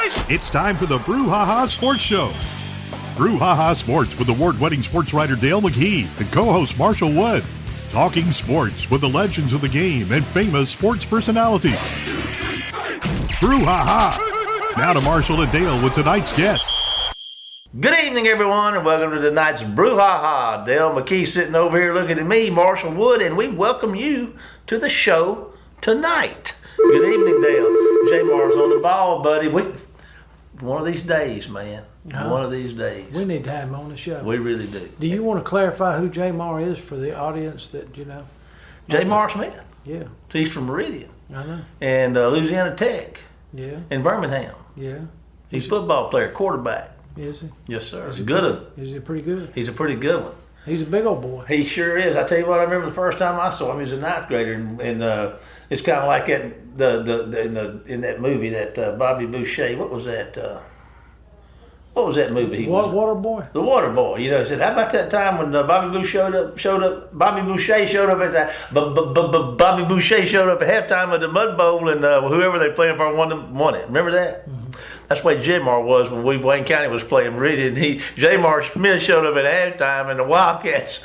It's time for the Brouhaha Sports Show. Brouhaha Sports with award-winning sports writer Dale McKee and co-host Marshall Wood. Talking sports with the legends of the game and famous sports personalities. Brouhaha. Now to Marshall and Dale with tonight's guest. Good evening, everyone, and welcome to tonight's Brouhaha. Dale McKee sitting over here looking at me, Marshall Wood, and we welcome you to the show tonight. Good evening, Dale. J-Mar's on the ball, buddy. One of these days, man. One of these days. We need to have him on the show. We really do. Do you want to clarify who J-Mar is for the audience that you know? J-Mar Smith. Yeah. He's from Meridian. I know. And Louisiana Tech. Yeah. In Birmingham. Yeah. He's a football player, quarterback. Is he? Yes, sir. Is he good pretty, one. Is he pretty good? He's a pretty good one. He's a big old boy. He sure is. I tell you what, I remember the first time I saw him. He was a ninth grader, and it's kind of like in that movie that Bobby Boucher. What was that? What was that movie? Water Boy. The Water Boy. You know, he said, "How about that time when Bobby Boucher showed up? Bobby Boucher showed up at that. Bobby Boucher showed up at halftime of the Mud Bowl, and whoever they playing for won it. Remember that?" Mm-hmm. That's why J-Mar was when Wayne County was playing Meridian. J-Mar Smith showed up at halftime, and the Wildcats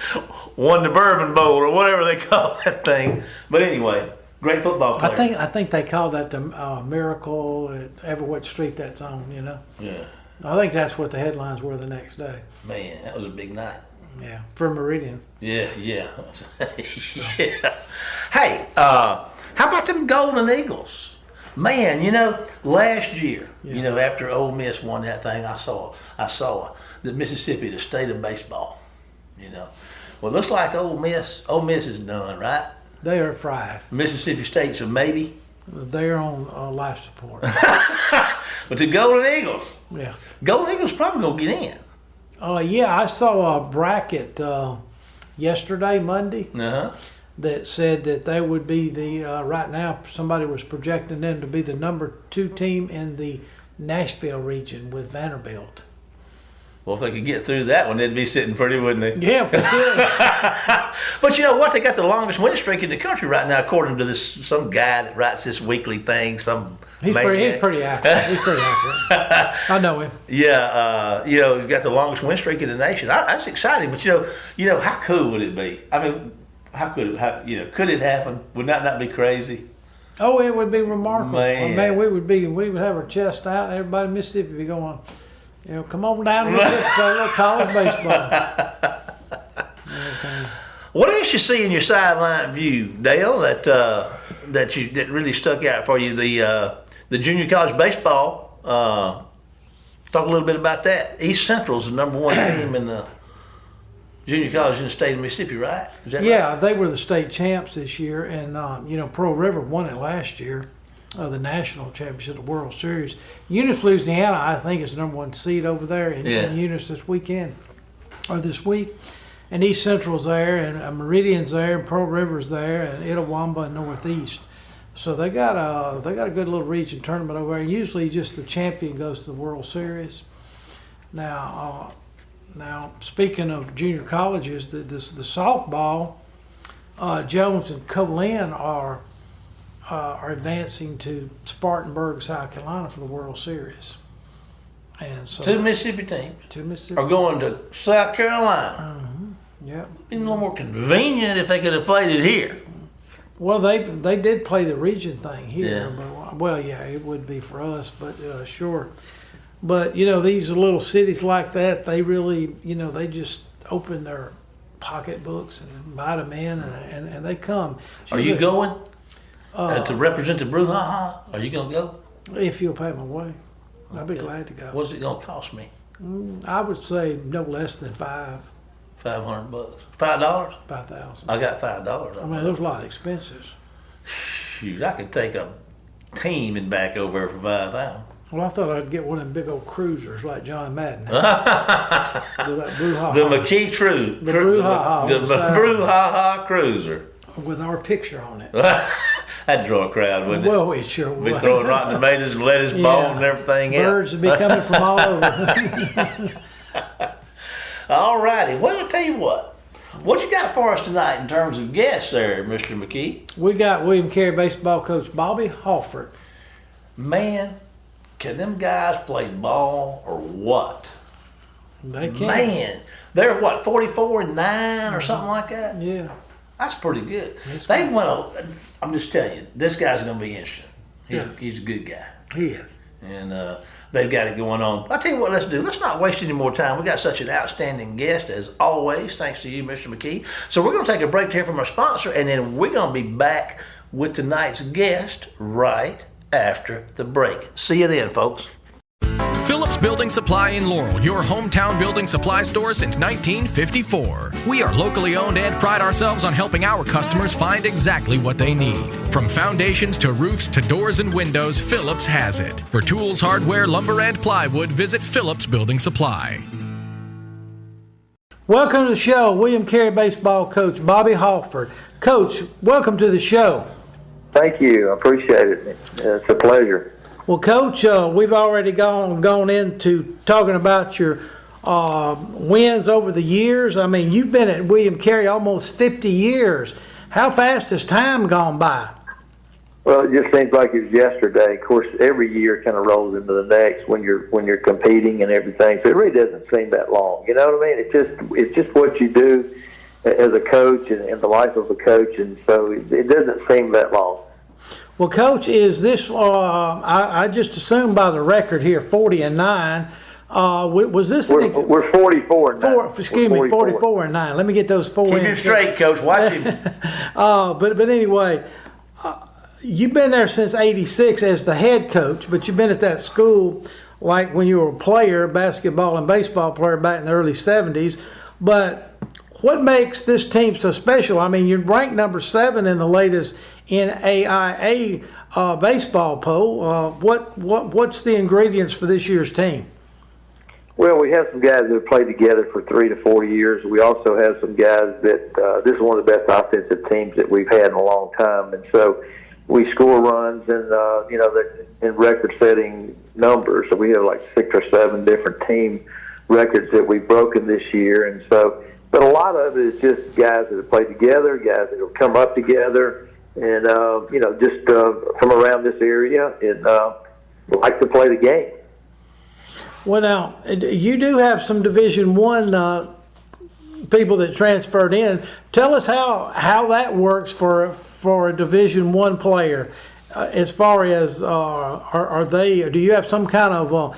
won the Bourbon Bowl or whatever they call that thing. But anyway, great football player. I think they called that the Miracle at Everett Street that's on. You know. Yeah. I think that's what the headlines were the next day. Man, that was a big night. Yeah, for Meridian. Yeah. Yeah. Hey, how about them Golden Eagles? Man, you know, last year, you know, after Ole Miss won that thing, I saw that Mississippi, the state of baseball. You know, well, it looks like Ole Miss is done, right? They are fried. Mississippi State's a maybe. They're on life support. But the Golden Eagles. Yes. Golden Eagles probably gonna get in. Yeah, I saw a bracket yesterday, Monday. Uh-huh. That said that they would be the right now somebody was projecting them to be the number 2 team in the Nashville region with Vanderbilt. Well, if they could get through that one, they'd be sitting pretty, wouldn't they? Yeah, if they could. But you know what? They got the longest winning streak in the country right now, according to some guy that writes this weekly thing. He's pretty accurate. He's pretty accurate. I know him. Yeah, you know, he's got the longest win streak in the nation. That's exciting. But you know, how cool would it be? I mean, how could it? Could it happen? Would that not be crazy? Oh, it would be remarkable. Man, we would have our chest out, and everybody in Mississippi would be going, come on down and play a little college baseball. What else you see in your sideline view, Dale? That really stuck out for you? The junior college baseball. Talk a little bit about that. East Central's the number 1 team in the junior college in the state of Mississippi, right? Is that right? They were the state champs this year, and Pearl River won it last year, the national championship, the World Series. Eunice, Louisiana, I think is the number 1 seed over there in Eunice this week, and East Central's there, and Meridian's there, and Pearl River's there, and Itawamba and Northeast. So they got a good little region tournament over there. Usually, just the champion goes to the World Series. Now, speaking of junior colleges, the softball, Jones and Colin are advancing to Spartanburg, South Carolina for the World Series. And so 2 Mississippi teams. 2 Mississippi are going to South Carolina. Yeah. It'd be a little more convenient if they could have played it here. Well, they did play the region thing here, Yeah. but it would be for us, but sure. But these little cities like that, they really, they just open their pocketbooks and invite them in, and they come. Are you going to represent the Brouhaha? Are you going to go? If you'll pay my way, I'd be glad to go. What's it going to cost me? I would say no less than $500. $5? $5,000. I got $5. I mean, there's a lot of expenses. Shoot, I could take a team and back over there for $5,000. Well, I thought I'd get one of them big old cruisers like John Madden. The McKee True. The Brouhaha. The Brouhaha Cruiser. With our picture on it. That'd draw a crowd, wouldn't it? Well, it sure would. Be throwing rotten tomatoes and lettuce balls and everything else. Birds would be coming from all over. All righty. Well, I'll tell you what. What you got for us tonight in terms of guests there, Mr. McKee? We got William Carey baseball coach Bobby Halford. Man, can them guys play ball or what? They can. Man, they're what, 44-9 or something like that? Yeah. That's pretty good. That's They good. went. I'm just telling you, this guy's going to be interesting. Yeah. He's a good guy. He is. And they've got it going on. I'll tell you what, let's do. Let's not waste any more time. We got such an outstanding guest as always, thanks to you, Mr. McKee. So we're going to take a break here from our sponsor, and then we're going to be back with tonight's guest right after the break. See you then, folks. Phillips Building Supply in Laurel, your hometown building supply store since 1954. We are locally owned and pride ourselves on helping our customers find exactly what they need. From foundations to roofs to doors and windows, Phillips has it. For tools, hardware, lumber, and plywood, visit Phillips Building Supply. Welcome to the show, William Carey baseball coach Bobby Halford. Coach, welcome to the show. Thank you. I appreciate it. It's a pleasure. Well, Coach, we've already gone into talking about your wins over the years. I mean, you've been at William Carey almost 50 years. How fast has time gone by? Well, it just seems like it was yesterday. Of course, every year kind of rolls into the next when you're competing and everything. So it really doesn't seem that long. You know what I mean? It's just what you do as a coach and the life of a coach, and so it doesn't seem that long. Well, Coach, is this? I just assumed by the record here, 40-9. Was this? We're 44 now. Excuse me, 44-9. Let me get those four. Keep him straight, Coach. Watch him. But anyway, you've been there since '86 as the head coach, but you've been at that school like when you were a player, basketball and baseball player back in the early '70s. But what makes this team so special? I mean, you're ranked number 7 in the latest NAIA baseball poll. What's the ingredients for this year's team? Well, we have some guys that have played together for 3 to 4 years. We also have some guys that this is one of the best offensive teams that we've had in a long time, and so we score runs and they're in record-setting numbers. So we have like 6 or 7 different team records that we've broken this year, and so. But a lot of it is just guys that have played together, guys that have come up together, and just from around this area and like to play the game. Well, now you do have some Division I people that transferred in. Tell us how that works for a Division I player. As far as are they? Do you have some kind of a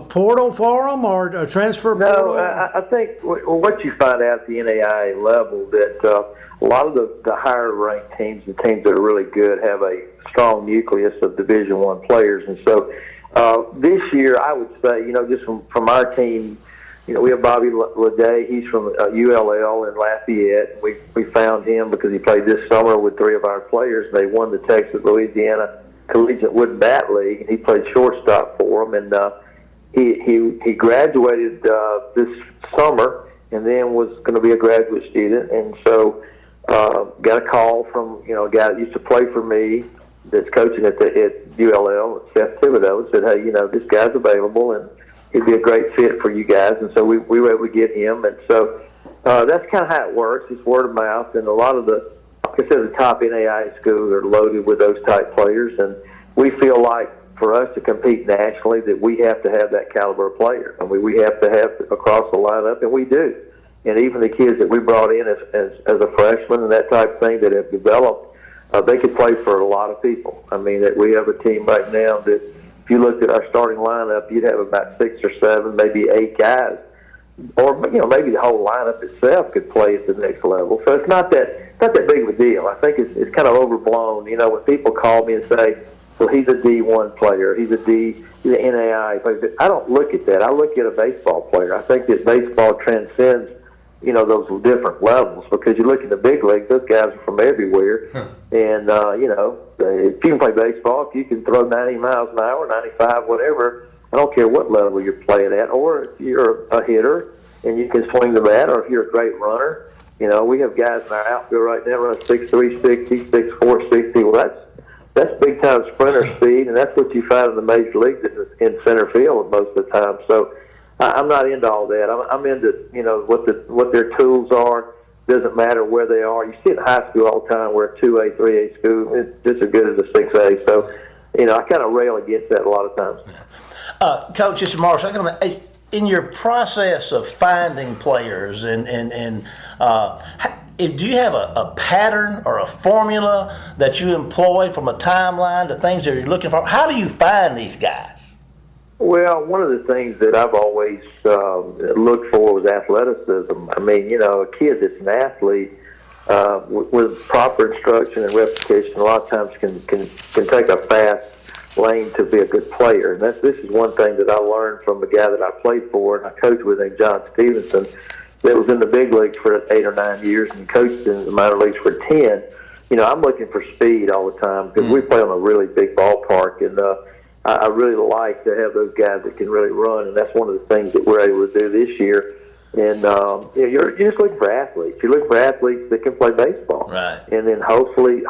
portal for them or a transfer portal? No, I think what you find out at the NAIA level that a lot of the higher ranked teams, the teams that are really good, have a strong nucleus of Division I players. And so this year, I would say, just from our team, we have Bobby Leday. He's from ULL in Lafayette. We found him because he played this summer with 3 of our players. They won the Texas-Louisiana Collegiate Wood Bat League, and he played shortstop for them. And he graduated this summer, and then was going to be a graduate student. And so got a call from a guy that used to play for me that's coaching at ULL, Seth Thibodeau, and said, "Hey, this guy's available, and he'd be a great fit for you guys." And so we were able to get him, and so that's kind of how it works. It's word of mouth, and a lot of the like I said, the top NAIA schools are loaded with those type players, and we feel like for us to compete nationally that we have to have that caliber of player. I mean, we have to have across the lineup, and we do. And even the kids that we brought in as a freshman and that type of thing that have developed, they could play for a lot of people. I mean, that we have a team right now that if you looked at our starting lineup, you'd have about 6 or 7, maybe 8 guys. Or, maybe the whole lineup itself could play at the next level. So it's not that big of a deal. I think it's kind of overblown. When people call me and say, well, he's a D1 player, he's an NAIA player. I don't look at that. I look at a baseball player. I think that baseball transcends, those different levels, because you look at the big leagues, those guys are from everywhere. Huh. And, if you can play baseball, if you can throw 90 miles an hour, 95, whatever, I don't care what level you're playing at, or if you're a hitter and you can swing the bat, or if you're a great runner. We have guys in our outfield right now running 6'3", 60, 6'4", 60. Well, that's big time sprinter speed, and that's what you find in the major leagues in center field most of the time. So I'm not into all that. I'm into what their tools are. Doesn't matter where they are. You see it in high school all the time where 2A, 3A school, it's just as good as a 6A. So I kind of rail against that a lot of times. Coach, this is Marshall. In your process of finding players do you have a pattern or a formula that you employ from a timeline to things that you're looking for? How do you find these guys? Well, one of the things that I've always looked for was athleticism. I mean, a kid that's an athlete with proper instruction and repetition, a lot of times can take a fast lane to be a good player. And this is one thing that I learned from a guy that I played for and I coached with named John Stevenson, that was in the big leagues for 8 or 9 years and coached in the minor leagues for 10. I'm looking for speed all the time because we play on a really big ballpark, and I really like to have those guys that can really run, and that's one of the things that we're able to do this year. And you're just looking for athletes. You're looking for athletes that can play baseball, right? And then hopefully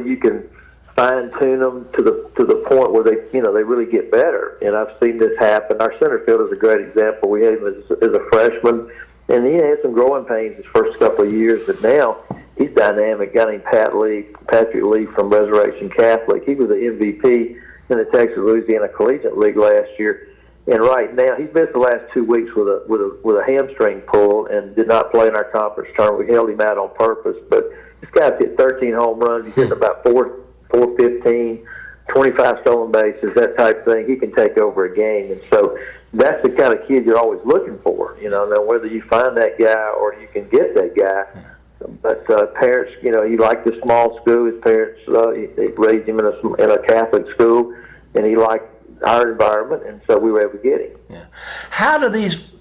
you can fine tune them to the point where they really get better. And I've seen this happen. Our center field is a great example. We had him as a freshman. And he had some growing pains his first couple of years, but now he's dynamic. A guy named Patrick Lee from Resurrection Catholic. He was the MVP in the Texas-Louisiana Collegiate League last year. And right now, he's missed the last 2 weeks with a hamstring pull and did not play in our conference tournament. We held him out on purpose. But this guy's hit 13 home runs. He's hitting about 415, 25 stolen bases, that type of thing. He can take over a game. And so that's the kind of kid you're always looking for, now whether you find that guy or you can get that guy. But parents, he liked the small school. His parents they raised him in a Catholic school, and he liked our environment, and so we were able to get him. Yeah. How do these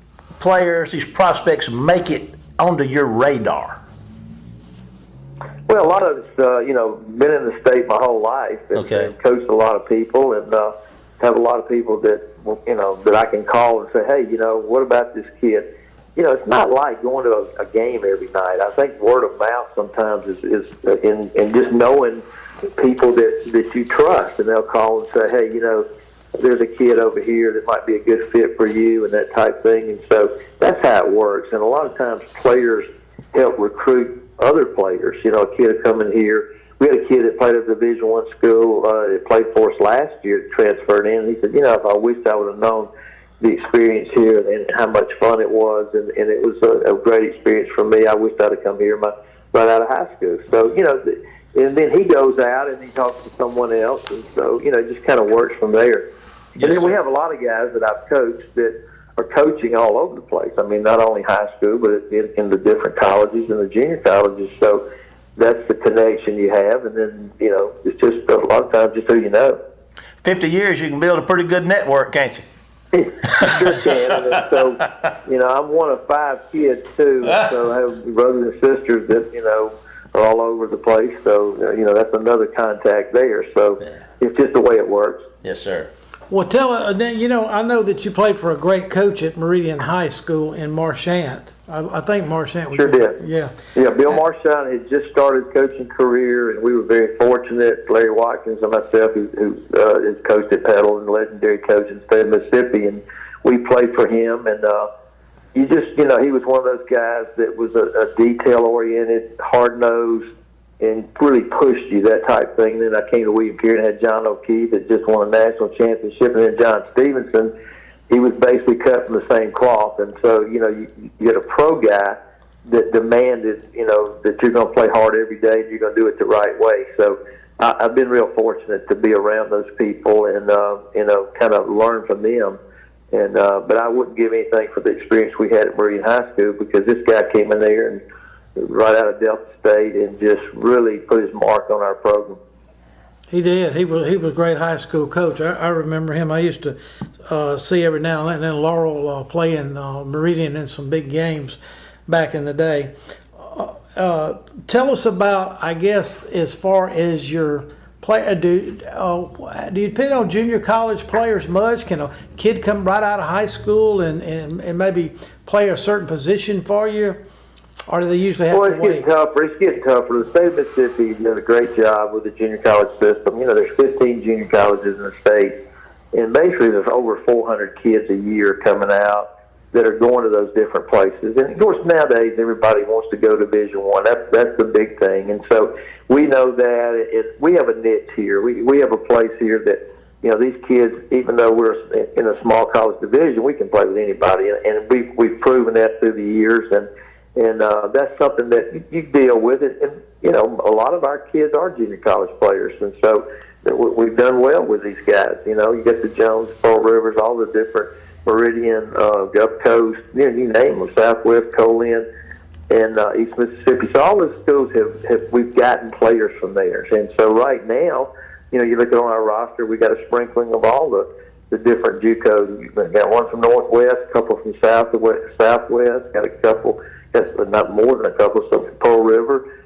players, these prospects, make it onto your radar? Well, a lot of it's, been in the state my whole life and coached a lot of people and have a lot of people that, that I can call and say, hey, what about this kid? It's not like going to a game every night. I think word of mouth sometimes is in just knowing people that you trust, and they'll call and say, hey, there's a kid over here that might be a good fit for you and that type thing. And so that's how it works. And a lot of times players help recruit other players. A kid will come in here. We had a kid that played at a Division I school that played for us last year, transferred in. He said, I wish I would have known the experience here and how much fun it was. And it was a great experience for me. I wish I'd have come here right out of high school. So, and then he goes out and he talks to someone else. And so, it just kind of works from there. Yes, and then we have a lot of guys that I've coached that are coaching all over the place. I mean, not only high school, but in the different colleges and the junior colleges. So that's the connection you have. And then, it's just a lot of times just who you know. 50 years, you can build a pretty good network, can't you? Sure can. And so, I'm one of 5 kids, too. So I have brothers and sisters that, are all over the place. So, that's another contact there. So it's just the way it works. Yes, sir. Well, I know that you played for a great coach at Meridian High School in Marchant. I think Marchant was sure did. Yeah. Yeah, Bill Marchant had just started his coaching career, and we were very fortunate. Larry Watkins and myself, who is coached at Petal and legendary coach in the state of Mississippi, and we played for him. And he was one of those guys that was a detail-oriented, hard-nosed, and really pushed you, that type thing. Then I came to William Perry and had John O'Keefe that just won a national championship, and then John Stevenson. He was basically cut from the same cloth. And so, you get a pro guy that demanded, that you're going to play hard every day and you're going to do it the right way. So I've been real fortunate to be around those people and, kind of learn from them. And but I wouldn't give anything for the experience we had at Meridian High School, because this guy came in there and right out of Delta State and just really put his mark on our program. He did. He was a great high school coach. I remember him. I used to see every now and then Laurel playing Meridian in some big games back in the day. Tell us about, I guess, as far as your play. Do you depend on junior college players much? Can a kid come right out of high school and maybe play a certain position for you? Or do they usually have to wait? It's getting tougher. The state of Mississippi has done a great job with the junior college system. There's 15 junior colleges in the state, and basically there's over 400 kids a year coming out. that are going to those different places. And of course, nowadays everybody wants to go to Division I. That's the big thing. And so we know that we have a niche here. We have a place here that, you know, these kids, even though we're in a small college division, we can play with anybody, and we've proven that through the years. And that's something that you deal with it. And you know, a lot of our kids are junior college players, and so we've done well with these guys. You know, you get the Jones, Pearl Rivers, all the different Meridian, Gulf Coast, you name them, Southwest, Colin, and East Mississippi. So all the schools we've gotten players from there. And so right now, you know, you look at on our roster, we got a sprinkling of all the different JUCOs. We've got one from Northwest, a couple from Southwest, got a couple, not more than a couple, so from Pearl River,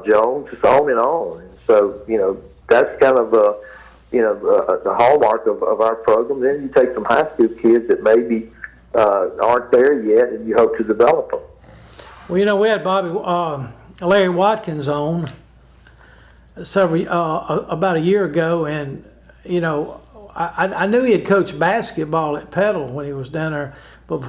Jones, just on and on. And so, you know, that's kind of the hallmark of our program. Then you take some high school kids that maybe aren't there yet, and you hope to develop them. Well, you know, we had Larry Watkins on about a year ago, and you know, I knew he had coached basketball at Petal when he was down there, but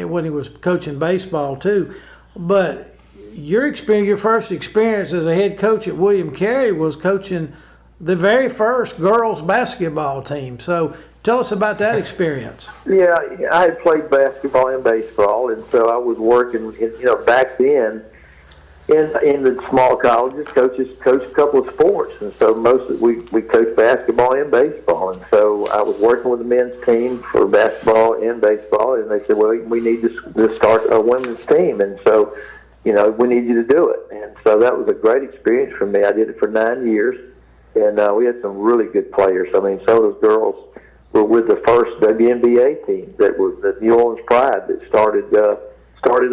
when he was coaching baseball too. But your first experience as a head coach at William Carey was coaching the very first girls basketball team. So tell us about that experience. Yeah, I had played basketball and baseball, and so I was working, you know, back then in the small colleges, coached a couple of sports, and so we coached basketball and baseball. And so I was working with the men's team for basketball and baseball, and they said, well, we need to start a women's team, and so, you know, we need you to do it. And so that was a great experience for me. I did it for 9 years. And we had some really good players. I mean, some of those girls were with the first WNBA team that was the New Orleans Pride that started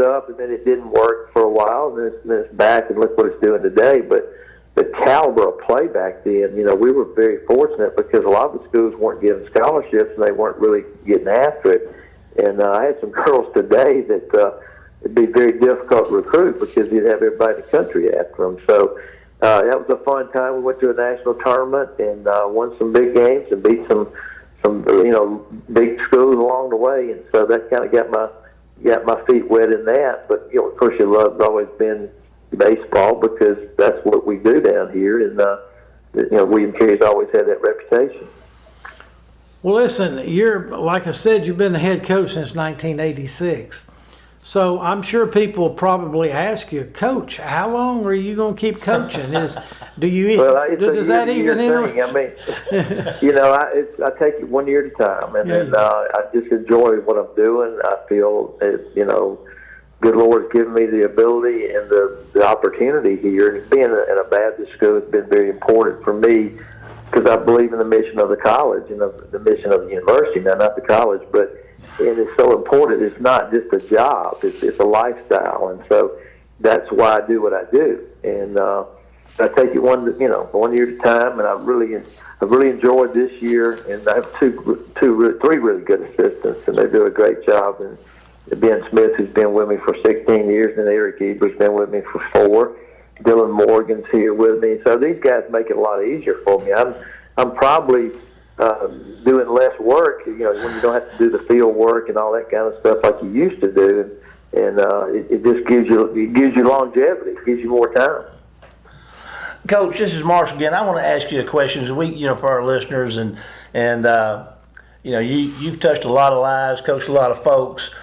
up, and then it didn't work for a while, and then it's back, and look what it's doing today. But the caliber of play back then, you know, we were very fortunate because a lot of the schools weren't giving scholarships, and they weren't really getting after it. And I had some girls today that it'd be very difficult to recruit because you'd have everybody in the country after them. So that was a fun time. We went to a national tournament and won some big games and beat some you know, big schools along the way. And so that kind of got my feet wet in that. But you know, of course, your love's always been baseball because that's what we do down here. And you know, William Carey's always had that reputation. Well, listen, like I said, you've been the head coach since 1986. So I'm sure people probably ask you, Coach, how long are you going to keep coaching? Does that even thing. I mean, you know, I take it 1 year at a time, and then I just enjoy what I'm doing. I feel, you know, good Lord has given me the ability and the opportunity here. And being in a Baptist school has been very important for me because I believe in the mission of the college and the mission of the university. Now, not the college, but and it's so important. It's not just a job; it's a lifestyle, and so that's why I do what I do. And I take it 1 year at a time. And I've really enjoyed this year. And I have three really good assistants, and they do a great job. And Ben Smith, who's been with me for 16 years, and Eric Eber's been with me for 4. Dylan Morgan's here with me. So these guys make it a lot easier for me. I'm probably doing less work, you know, when you don't have to do the field work and all that kind of stuff like you used to do, and it just gives you longevity, it gives you more time. Coach, this is Marshall again. I want to ask you a question. For our listeners, and you know, you've touched a lot of lives, coached a lot of folks.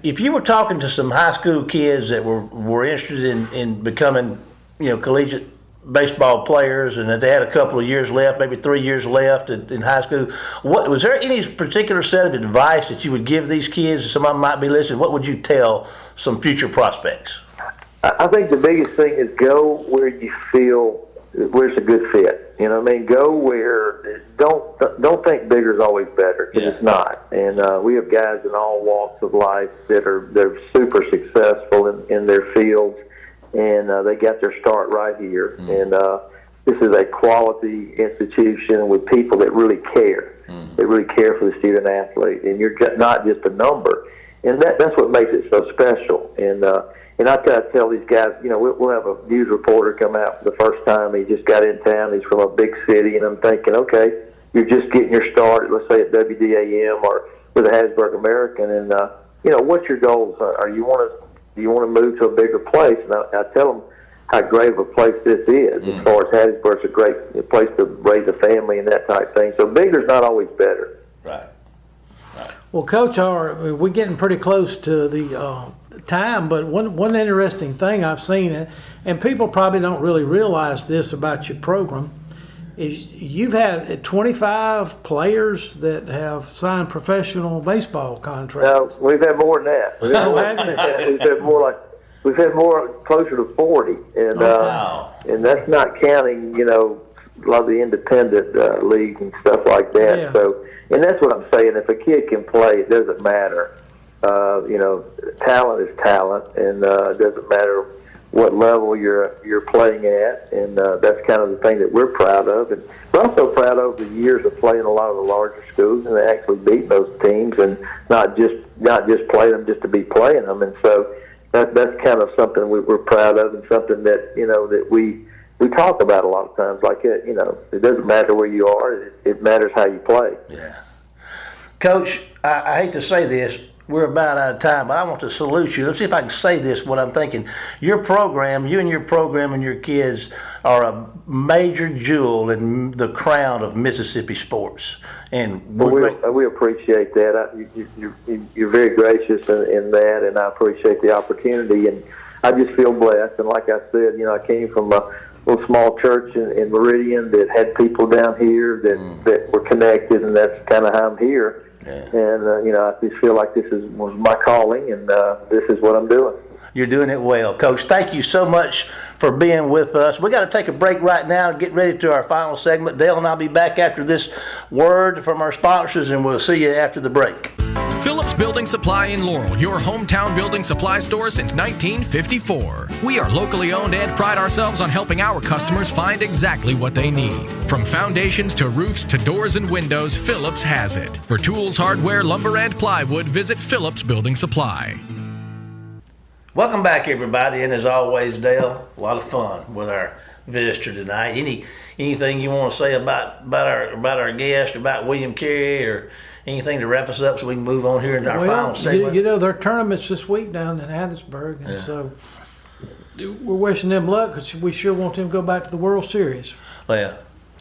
If you were talking to some high school kids that were interested in becoming, you know, collegiate baseball players, and that they had a couple of years left, maybe 3 years left in high school, what was there any particular set of advice that you would give these kids? Some of them might be listening. What would you tell some future prospects? I think the biggest thing is go where you feel where it's a good fit. You know what I mean? Go where don't think bigger is always better, because it's not. And we have guys in all walks of life they're super successful in their fields. And they got their start right here. And this is a quality institution with people that really care. They really care for the student athlete, and you're not just a number. And that's what makes it so special. And I try to tell these guys, you know, we'll have a news reporter come out for the first time. He just got in town. He's from a big city, and I'm thinking, okay, you're just getting your start, let's say at WDAM with the Hattiesburg American, and what's your goals? Do you want to move to a bigger place? And I tell them how great of a place this is. As far as Hattiesburg's a great place to raise a family and that type of thing. So bigger's not always better. Right. Well, Coach, we're getting pretty close to the time, but one interesting thing I've seen, and people probably don't really realize this about your program, is you've had 25 players that have signed professional baseball contracts. No, we've had more than that. We've had more closer to 40, and Wow. And that's not counting, a lot of the independent leagues and stuff like that. Yeah. So, and that's what I'm saying. If a kid can play, it doesn't matter. Talent is talent, and it doesn't matter what level you're playing at, and that's kind of the thing that we're proud of. And we're also proud of the years of playing a lot of the larger schools and actually beating those teams, and not just play them just to be playing them. And so that's kind of something we're proud of, and something that that we talk about a lot of times. Like it doesn't matter where you are; it matters how you play. Yeah. Coach, I hate to say this. We're about out of time, but I want to salute you. Let's see if I can say this, what I'm thinking. You and your program and your kids are a major jewel in the crown of Mississippi sports. And we appreciate that. You're very gracious in that, and I appreciate the opportunity. And I just feel blessed. And like I said, I came from a little small church in Meridian that had people down here that were connected, and that's kind of how I'm here. Yeah. And, I just feel like this was my calling, and this is what I'm doing. You're doing it well. Coach, thank you so much for being with us. We got to take a break right now and get ready to our final segment. Dale and I'll be back after this word from our sponsors, and we'll see you after the break. Phillips Building Supply in Laurel, your hometown building supply store since 1954. We are locally owned and pride ourselves on helping our customers find exactly what they need. From foundations to roofs to doors and windows, Phillips has it. For tools, hardware, lumber, and plywood, visit Phillips Building Supply. Welcome back, everybody, and as always, Dale, a lot of fun with our visitor tonight. Anything you want to say about our guest, about William Carey, or anything to wrap us up so we can move on here into our final segment? Their tournament's this week down in Hattiesburg, and so we're wishing them luck, because we sure want them to go back to the World Series. Yeah.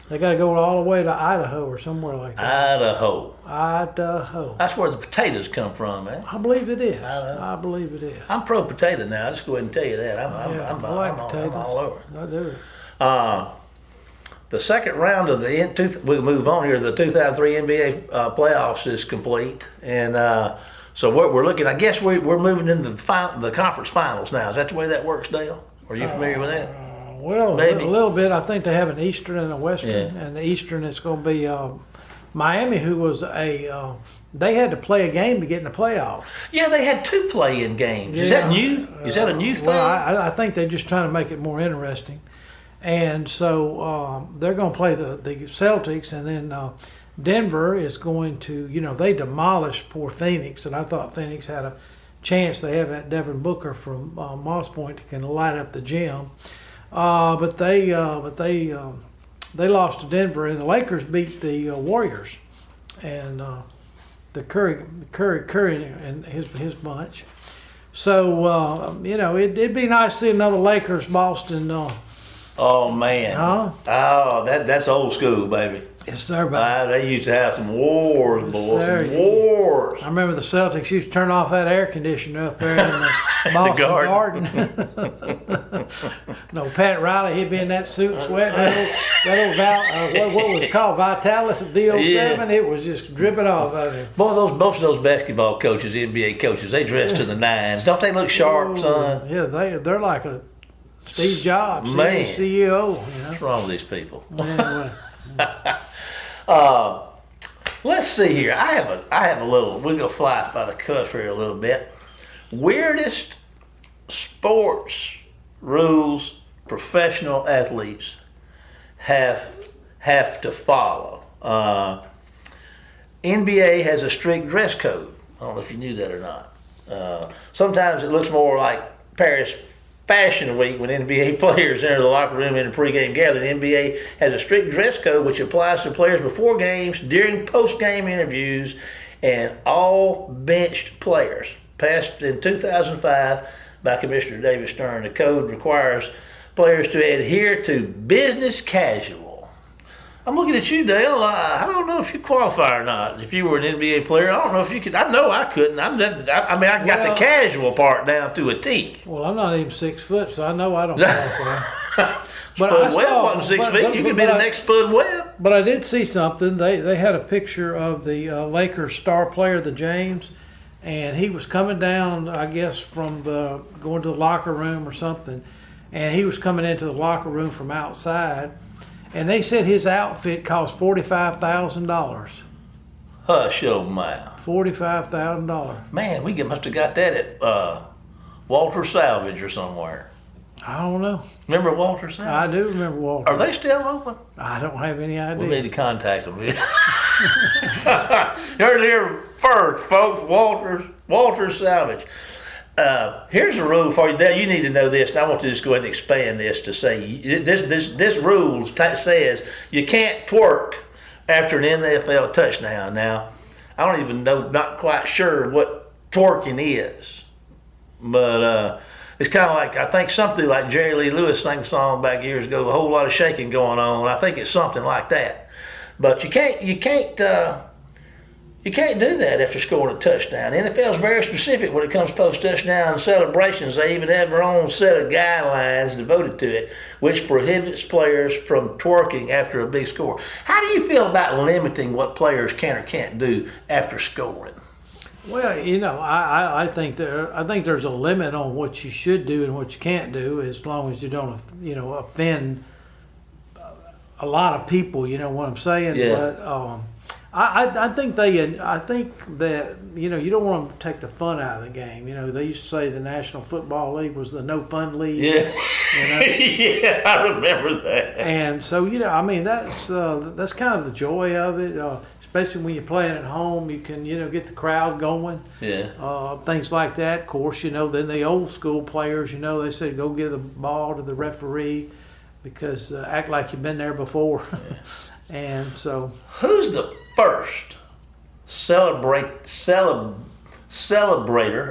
They got to go all the way to Idaho or somewhere like that. Idaho. That's where the potatoes come from, man. I believe it is. I believe it is. I'm pro potato now. I'll just go ahead and tell you that. I'm all over. I do. The second round of we'll move on here. The 2003 NBA playoffs is complete, and so we're looking. I guess we're moving into the conference finals now. Is that the way that works, Dale? Are you familiar with that? Well, maybe a little bit. I think they have an Eastern and a Western, and the Eastern is going to be Miami, who was they had to play a game to get in the playoffs. Yeah, they had 2 play-in games. Yeah. Is that new? Is that a new thing? Well, I think they're just trying to make it more interesting. And so they're going to play the Celtics, and then Denver is going to, they demolished poor Phoenix, and I thought Phoenix had a chance. They have that Devin Booker from Moss Point that can light up the gym. But they lost to Denver, and the Lakers beat the Warriors, and the Curry and his bunch. So it'd be nice to see another Lakers Boston. Oh man! Huh? Oh, that's old school, baby. Yes, sir. Baby. They used to have some wars, Yes, boys. Sir. Some wars. I remember the Celtics used to turn off that air conditioner up there in the Boston Garden. No, Pat Riley, he'd be in that suit sweating. What was it called? Vitalis of D07? Yeah. It was just dripping off of him. Boy, most of those basketball coaches, NBA coaches, they dress to the nines. Don't they look sharp, son? Yeah, they're like a Steve Jobs, Man. CEO. What's wrong with these people? Anyway. Let's see here. I have a little. We're gonna fly by the cuff here a little bit. Weirdest sports rules professional athletes have to follow. NBA has a strict dress code. I don't know if you knew that or not. Sometimes it looks more like Paris Fashion Week when NBA players enter the locker room in a pregame gathering. The NBA has a strict dress code which applies to players before games, during post-game interviews, and all benched players. Passed in 2005 by Commissioner David Stern. The code requires players to adhere to business casual. I'm looking at you, Dale. I don't know if you qualify or not. If you were an NBA player, I don't know if you could. I know I couldn't. I got the casual part down to a T. Well, I'm not even 6 foot, so I know I don't qualify. Spud Webb wasn't 6 feet. You could be the next Spud Webb. But I did see something. They had a picture of the Lakers star player, the James, and he was coming down, I guess, from going to the locker room or something, and he was coming into the locker room from outside, and they said his outfit cost $45,000. Hush your mouth. $45,000. Man, we must have got that at Walter Salvage or somewhere. I don't know. Remember Walter Salvage? I do remember Walter. Are they still open? I don't have any idea. We need to contact them. You heard it here first, folks. Walter Salvage. Here's a rule for you, Dale. You need to know this, and I want to just go ahead and expand this to say this rule says you can't twerk after an NFL touchdown. Now, I don't even know, not quite sure what twerking is, but it's kind of like, I think something like Jerry Lee Lewis sang a song back years ago, a whole lot of shaking going on. I think it's something like that. But you can't do that after scoring a touchdown. The NFL is very specific when it comes post-touchdown celebrations. They even have their own set of guidelines devoted to it, which prohibits players from twerking after a big score. How do you feel about limiting what players can or can't do after scoring? Well, I think there's a limit on what you should do and what you can't do, as long as you don't, offend a lot of people. You know what I'm saying? Yeah. But I think that you don't want to take the fun out of the game. They used to say the National Football League was the no fun league. Yeah. Yeah, I remember that. And so that's kind of the joy of it. Especially when you're playing at home, you can, get the crowd going. Yeah. Things like that. Of course, then the old school players, they said go give the ball to the referee because act like you've been there before. Yeah. And so. Who's the first celebrator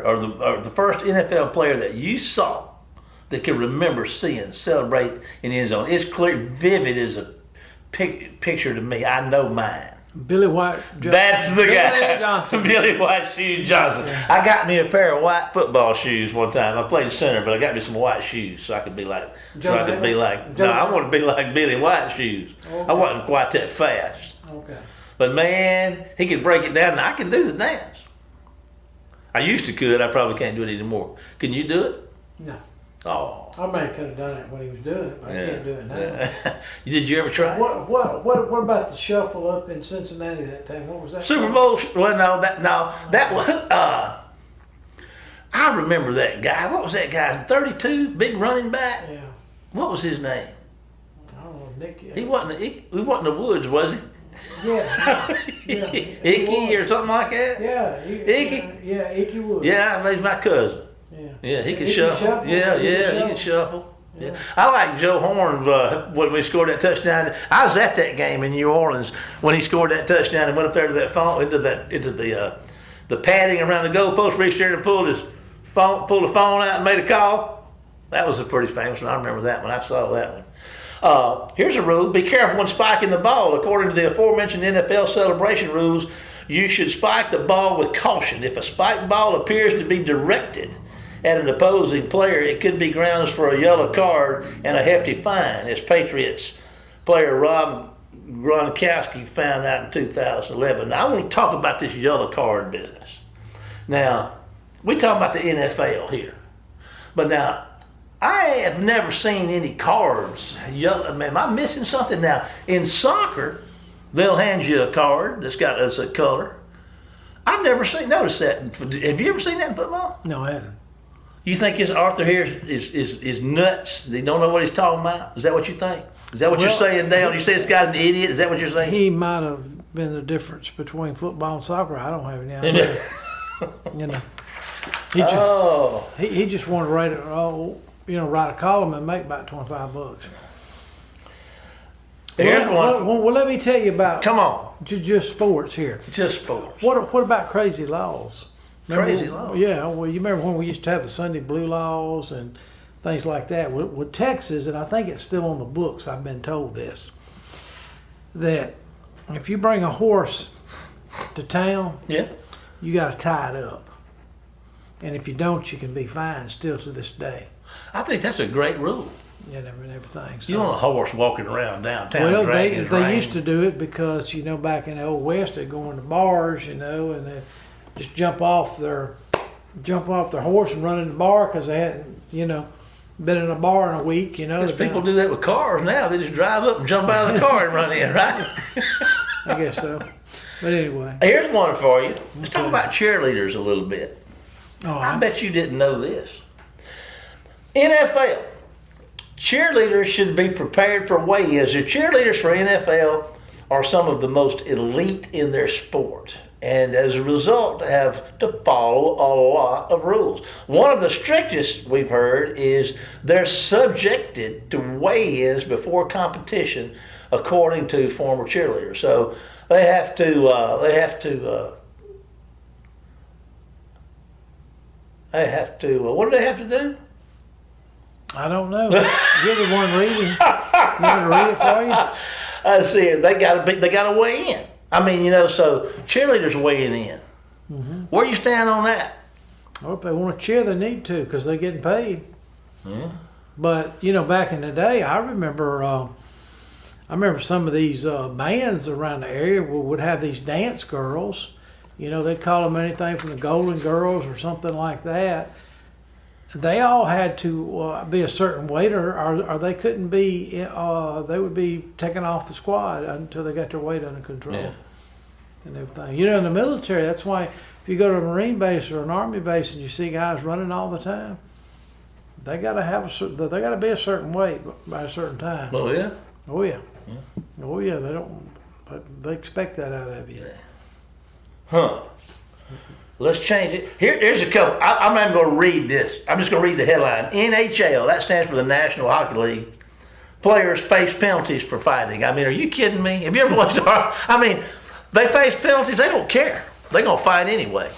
or the first NFL player that you saw that can remember seeing celebrate in the end zone? It's clear, vivid as a picture to me. I know mine. Billy White Johnson. That's the guy. Johnson. Billy White Shoes Johnson. Yeah. I got me a pair of white football shoes one time. I played center, but I got me some white shoes so I could be like. I want to be like Billy White Shoes. Okay. I wasn't quite that fast. Okay. But man, he could break it down, and I can do the dance. I used to could. I probably can't do it anymore. Can you do it? No. Oh. I may could have done it when he was doing it, but I can't do it now. Yeah. Did you ever try? What about the shuffle up in Cincinnati that time? What was that? Super Bowl. Well, that was. I remember that guy. What was that guy? 32, big running back. Yeah. What was his name? I don't know, Nick. He wasn't the Woods, was he? Yeah. Icky or something like that. Yeah. Icky. Icky Woods. Yeah, he's my cousin. Yeah, he could shuffle. He could shuffle. Yeah. I like Joe Horn when we scored that touchdown. I was at that game in New Orleans when he scored that touchdown and went up there to that phone into the padding around the goalpost, reached there and pulled the phone out and made a call. That was a pretty famous one. I remember that when I saw that one. Here's a rule: be careful when spiking the ball. According to the aforementioned NFL celebration rules, you should spike the ball with caution. If a spiked ball appears to be directed at an opposing player, it could be grounds for a yellow card and a hefty fine, as Patriots player Rob Gronkowski found out in 2011. Now, I want to talk about this yellow card business. Now, we talk about the NFL here, but now, I have never seen any cards. Am I missing something? Now, in soccer, they'll hand you a card that's got a color. I've never noticed that. Have you ever seen that in football? No, I haven't. You think this Arthur here is nuts? They don't know what he's talking about? Is that what you think? Is that what you're saying, Dale? You say this guy's an idiot? Is that what you're saying? He might have been the difference between football and soccer. I don't have any idea. He just wanted to write a column and make about $25. Here's one. Well, let me tell you about. Come on. Just sports here. Just sports. What about crazy laws? Crazy laws? Yeah. Well, you remember when we used to have the Sunday blue laws and things like that? With Texas, and I think it's still on the books, I've been told this, that if you bring a horse to town, Yeah. you got to tie it up. And if you don't, you can be fined still to this day. I think that's a great rule. And everything. So, You want a horse walking around downtown. well, dragging his they reins. used to do it because, back in the old West, they'd go into bars, and they just jump off their horse and run in the bar because they hadn't, been in a bar in a week, Because people do that with cars now. They just drive up and jump out of the car and run in, right? I guess so. But anyway. Here's one for you. Let's talk about cheerleaders a little bit. Oh, I bet you didn't know this. NFL. Cheerleaders should be prepared for weigh-ins. The cheerleaders for NFL are some of the most elite in their sport, and as a result have to follow a lot of rules. One of the strictest we've heard is they're subjected to weigh-ins before competition, according to former cheerleaders. So they have to what do they have to do? I don't know. You're the one reading. You want to read it for you? Let's see. They gotta weigh in. I mean, so cheerleaders weighing in. Mm-hmm. Where you stand on that? Well, if they want to cheer, they need to because they're getting paid. Yeah. But back in the day, I remember some of these bands around the area would have these dance girls. They'd call them anything from the Golden Girls or something like that. They all had to be a certain weight, or they couldn't be. They would be taken off the squad until they got their weight under control. Yeah. And everything. In the military, that's why if you go to a Marine base or an Army base and you see guys running all the time, they got to be a certain weight by a certain time. Oh yeah. Oh yeah. Oh yeah. They don't. But they expect that out of you. Huh. Let's change it. Here's a couple. I'm not even going to read this. I'm just going to read the headline. NHL, that stands for the National Hockey League. Players face penalties for fighting. I mean, are you kidding me? Have you ever watched they face penalties. They don't care. They're going to fight anyway.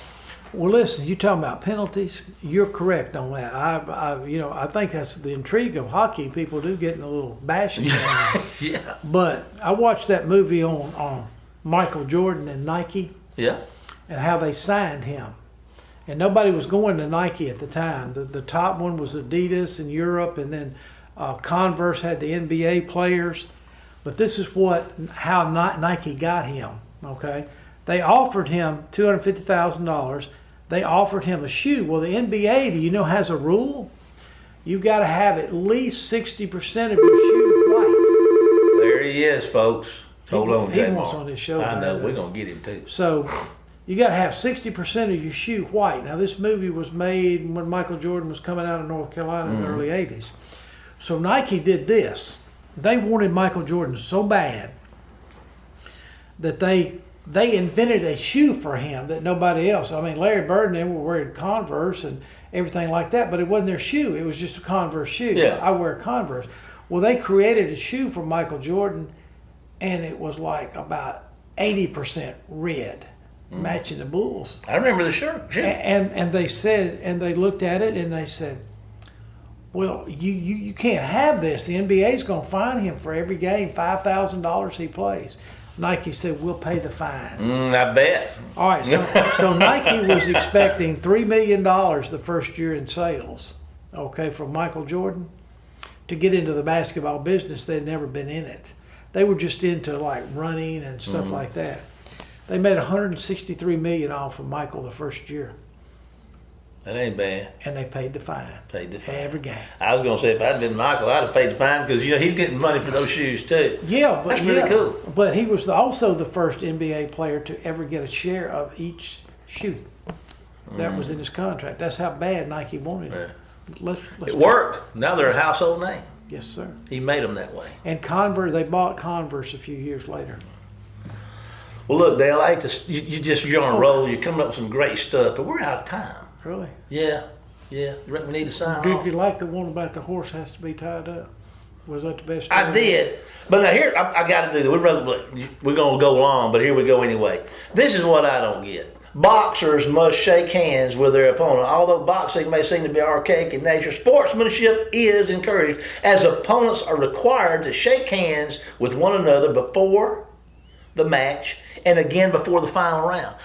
Well, listen, you talking about penalties? You're correct on that. I think that's the intrigue of hockey. People do get in a little bashing. Yeah. But I watched that movie on Michael Jordan and Nike. Yeah. And how they signed him. And nobody was going to Nike at the time. The top one was Adidas in Europe, and then Converse had the NBA players. But this is how Nike got him, okay? They offered him $250,000. They offered him a shoe. Well, the NBA, do you know, has a rule? You've got to have at least 60% of your shoe white. There he is, folks. Hold on, He wants on his show. I know. We're going to get him, too. So you got to have 60% of your shoe white. Now, this movie was made when Michael Jordan was coming out of North Carolina in the early 80s. So Nike did this. They wanted Michael Jordan so bad that they invented a shoe for him that nobody else. I mean, Larry Bird and them were wearing Converse and everything like that, but it wasn't their shoe. It was just a Converse shoe. Yeah. I wear Converse. Well, they created a shoe for Michael Jordan, and it was like about 80% red, matching the Bulls. I remember the shirt. Yeah. And they said, and they looked at it and they said, well, you can't have this. The NBA's going to fine him for every game, $5,000 he plays. Nike said, we'll pay the fine. I bet. All right, so Nike was expecting $3 million the first year in sales, okay, from Michael Jordan. To get into the basketball business, they'd never been in it. They were just into like running and stuff like that. They made $163 million off of Michael the first year. That ain't bad. And they paid the fine. Every game. I was going to say, if I'd been Michael, I'd have paid the fine because, he's getting money for those shoes, too. Yeah, but that's really cool. But he was also the first NBA player to ever get a share of each shoe. That was in his contract. That's how bad Nike wanted it. Let's it worked. Now they're a household name. Yes, sir. He made them that way. And Converse, they bought Converse a few years later. Well, look, Dale, I hate to, you're on a roll. You're coming up with some great stuff, but we're out of time. Really? Yeah. You reckon we need to sign off? Did you like the one about the horse has to be tied up? Was that the best? I did. But now here, I got to do this. We're going to go long, but here we go anyway. This is what I don't get. Boxers must shake hands with their opponent. Although boxing may seem to be archaic in nature, sportsmanship is encouraged, as opponents are required to shake hands with one another before the match and again before the final round.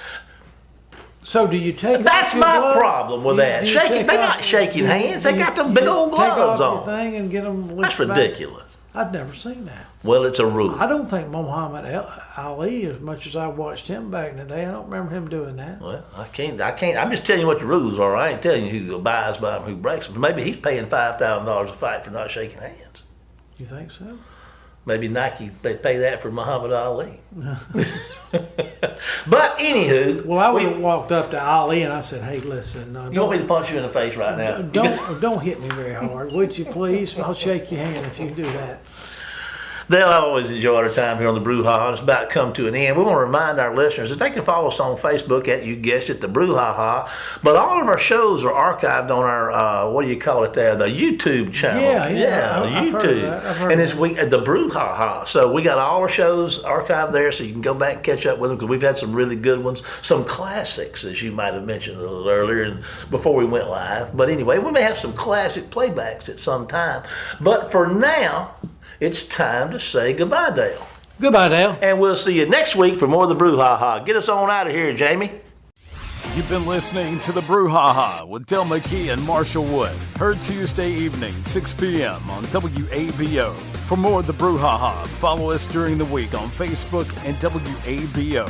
So do you take? That's my problem with that. They're not shaking hands. They got them big old gloves on. Thing and get them. That's ridiculous. I've never seen that. Well, it's a rule. I don't think Muhammad Ali, as much as I watched him back in the day, I don't remember him doing that. Well, I can't. I'm just telling you what the rules are. I ain't telling you who abides by them, who breaks them. Maybe he's paying $5,000 a fight for not shaking hands. You think so? Maybe Nike, they pay that for Muhammad Ali. But anywho. Well, I would have walked up to Ali and I said, hey, listen. You want me to punch you in the face right now? Don't hit me very hard, would you please? I'll shake your hand if you do that. Dale, I've always enjoyed our time here on the Brouhaha. It's about to come to an end. We want to remind our listeners that they can follow us on Facebook at, you guessed it, the Brouhaha. But all of our shows are archived on our, what do you call it there, the YouTube channel. Yeah, YouTube. I've heard of that. And it's the Brouhaha. So we got all our shows archived there, so you can go back and catch up with them, because we've had some really good ones, some classics, as you might have mentioned a little earlier and before we went live. But anyway, we may have some classic playbacks at some time. But for now, it's time to say goodbye, Dale. Goodbye, Dale. And we'll see you next week for more of the Brouhaha. Get us on out of here, Jamie. You've been listening to the Brouhaha with Dale McKee and Marshall Wood. Heard Tuesday evening, 6 p.m. on WABO. For more of the Brouhaha, follow us during the week on Facebook and WABO.